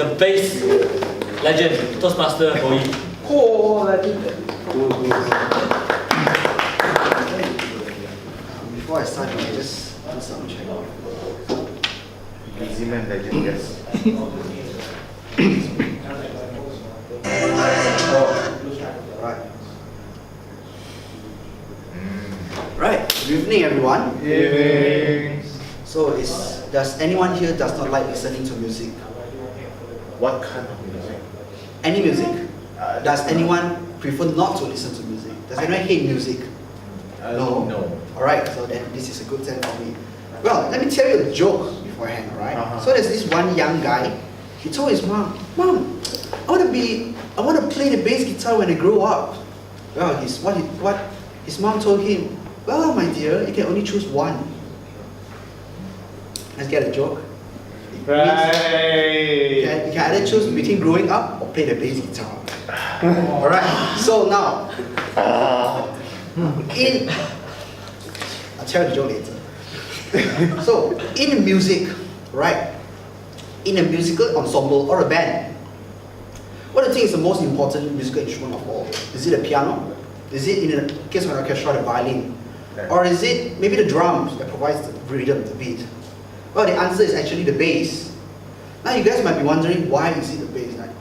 the bass legend, Toastmaster Boy. Oh, legend. Before I start, I just do some check out. Easy man legend, yes. Right. Right. Good evening, everyone. Evening. So, does anyone here does not like listening to music? What kind of music? Any music? Does anyone prefer not to listen to music? Does anyone hate music? No. No. Alright, so then this is a good time for me. Well, let me tell you a joke beforehand, alright? So there's this one young guy, he told his mom, "Mom, I want to play the bass guitar when I grow up." Well, what his mom told him, "Well, my dear, you can only choose one." Let's get a joke. Right. You can either choose between growing up or play the bass guitar. Alright, so now, I'll tell you the joke later. So, in music, right? In a musical ensemble or a band, what do you think is the most important musical instrument of all? Is it a piano? Is it, in the case of an orchestra, the violin? Or is it maybe the drums that provides the rhythm, the beat? Well, the answer is actually the bass. Now you guys might be wondering, why is it the bass? Right?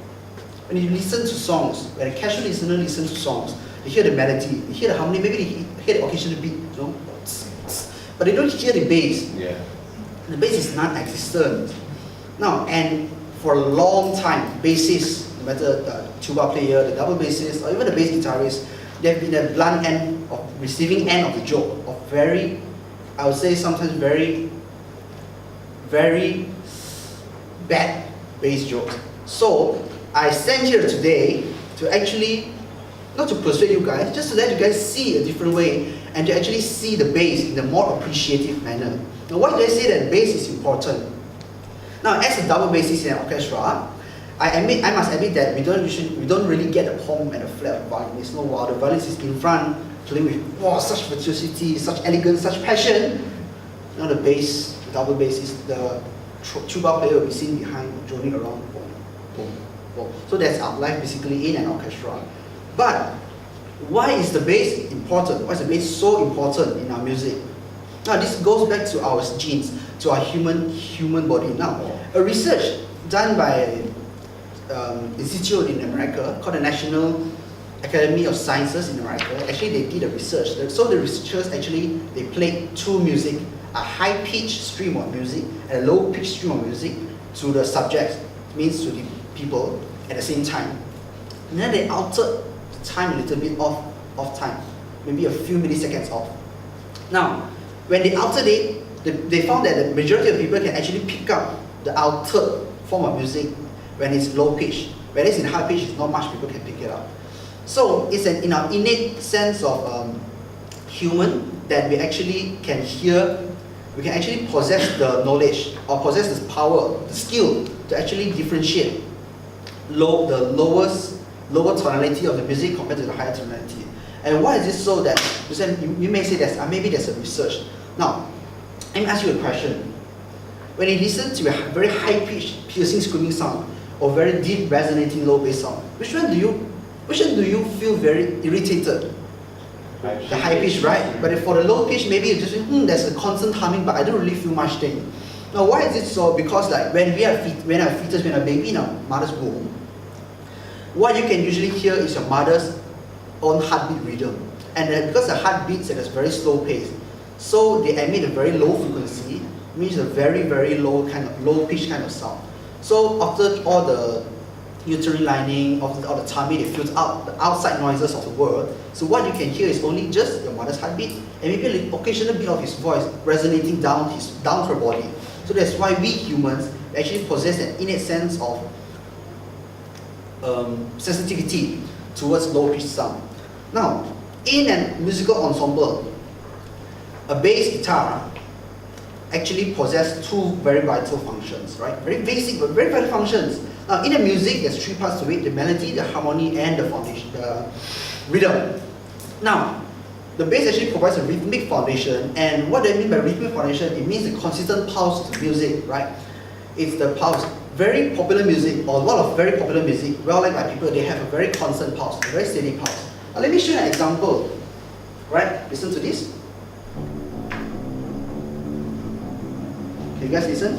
When you listen to songs, when a casual listener listens to songs, they hear the melody, they hear the harmony, maybe they hear the occasional beat, you know? But they don't hear the bass. Yeah. The bass is non-existent. Now, and for a long time, bassists, no matter the tuba player, the double bassist, or even the bass guitarist, they've been the blunt end of receiving end of the joke, of very, I would say sometimes very bad bass jokes. So, I stand here today to actually, not to persuade you guys, just to let you guys see a different way and to actually see the bass in a more appreciative manner. Now, why do I say that bass is important? Now, as a double bassist in an orchestra, I must admit that we don't really get the palm and the flat of the violinist. No, while the violinist is in front, playing with such virtuosity, such elegance, such passion. Now the bass, the double bassist, the tuba player will be seen behind, droning around, boom, boom, boom. So that's our life basically in an orchestra. But why is the bass important? Why is the bass so important in our music? Now this goes back to our genes, to our human body. Now, a research done by institute in America called the National Academy of Sciences in America. Actually, they did a research. So the researchers actually, they played two music, a high-pitched stream of music and a low-pitched stream of music to the subjects, means to the people at the same time. And then they altered the time a little bit off time, maybe a few milliseconds off. Now, when they altered it, they found that the majority of people can actually pick up the altered form of music when it's low pitch, whereas in high pitch, not much people can pick it up. So it's in our innate sense of human that we actually can hear, we can actually possess the knowledge or possess this power, the skill to actually differentiate the lower tonality of the music compared to the higher tonality. And why is this so? That you may say that maybe there's a research. Now, let me ask you a question. When you listen to a very high-pitched, piercing, screaming sound, or very deep, resonating, low bass sound, which one do you feel very irritated? The high pitch, right? But for the low pitch, maybe you just think, there's a constant humming, but I don't really feel much thing. Now, why is it so? Because like when a baby in a mother's womb, what you can usually hear is your mother's own heartbeat rhythm, and because the heart beats at a very slow pace, so they emit a very low frequency, means a very low pitch kind of sound. So after all the uterine lining, after all the tummy, they filter out the outside noises of the world. So what you can hear is only just your mother's heartbeat and maybe an occasional bit of his voice resonating down her body. So that's why we humans actually possess an innate sense of sensitivity towards low pitched sound. Now, in a musical ensemble, a bass guitar actually possess two very vital functions, right? Very basic but very vital functions. Now, in the music, there's three parts to it: the melody, the harmony, and the foundation, the rhythm. Now, the bass actually provides a rhythmic foundation, and what do I mean by rhythmic foundation? It means the consistent pulse of the music, right? It's the pulse very popular music, or a lot of very popular music, well liked by people, they have a very constant pulse, a very steady pulse. Now let me show you an example. Right? Listen to this. Can you guys listen?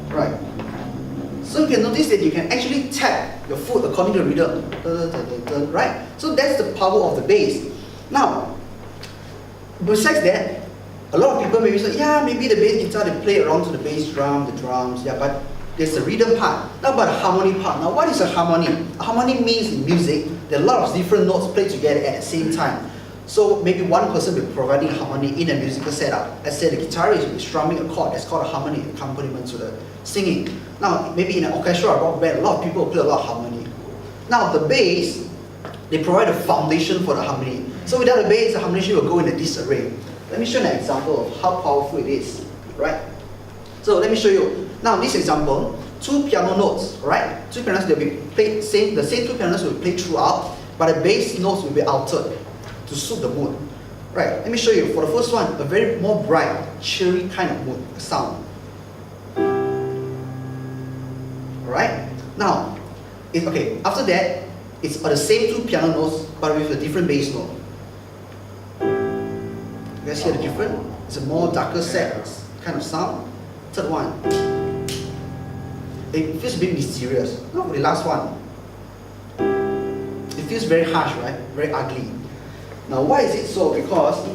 Right. So you can notice that you can actually tap your foot according to the rhythm. Right? So that's the power of the bass. Now, besides that, a lot of people maybe say, yeah, maybe the bass guitar, they play around to the bass drum, the drums, yeah, but there's the rhythm part. Now about the harmony part. Now what is a harmony? A harmony means in music, there are a lot of different notes played together at the same time. So maybe one person will be providing harmony in a musical setup. Let's say the guitarist will be strumming a chord, that's called a harmony, accompaniment to the singing. Now maybe in an orchestra or rock band, a lot of people play a lot of harmony. Now the bass, they provide a foundation for the harmony. So without the bass, the harmony will go in a disarray. Let me show you an example of how powerful it is, right? So let me show you. Now this example, 2 piano notes, right? 2 piano notes, they'll be played, the same 2 piano notes will be played throughout, but the bass notes will be altered to suit the mood. Right, let me show you. For the first one, a very more bright, cheery kind of mood, sound. Alright, now, okay, after that, it's the same 2 piano notes, but with a different bass note. You guys hear the difference? It's a more darker set kind of sound. Third one, it feels a bit mysterious. Now for the last one, it feels very harsh, right? Very ugly. Now why is it so? Because,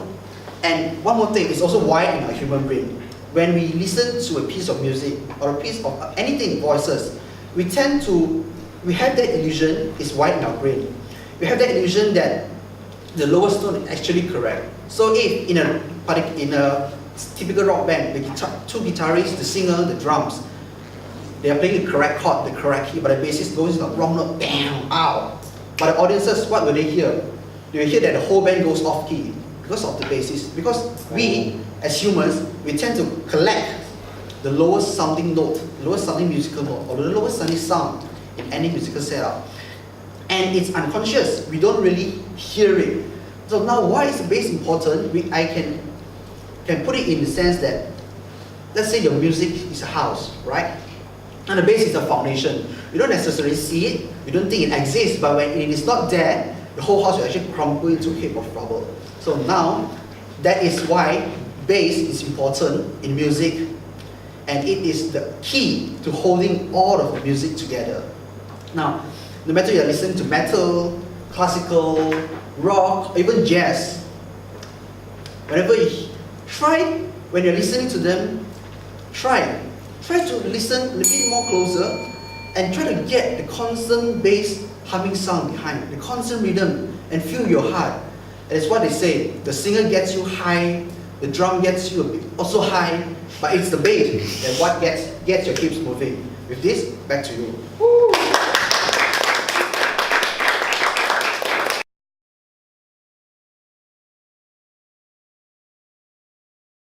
and one more thing, it's also wired in our human brain. When we listen to a piece of music or a piece of anything, voices, we have that illusion, it's wired in our brain. We have that illusion that the lowest tone is actually correct. So if in a typical rock band, the 2 guitarists, the singer, the drums, they are playing the correct chord, the correct key, but the bassist goes in the wrong note, bam, ow. But the audiences, what will they hear? They will hear that the whole band goes off key because of the bassist. Because we, as humans, we tend to collect the lowest sounding note, the lowest sounding musical note, or the lowest sounding sound in any musical setup. And it's unconscious, we don't really hear it. So now why is the bass important? I can put it in the sense that, let's say your music is a house, right? And the bass is a foundation. You don't necessarily see it, you don't think it exists, but when it is not there, the whole house will actually crumble into a heap of rubble. So now, that is why bass is important in music, and it is the key to holding all of the music together. Now, no matter you're listening to metal, classical, rock, or even jazz, whenever you try, when you're listening to them, try to listen a little bit more closer and try to get the constant bass humming sound behind, the constant rhythm, and feel your heart. And it's what they say, the singer gets you high, the drum gets you a bit also high, but it's the bass that what gets your hips moving. With this, back to you.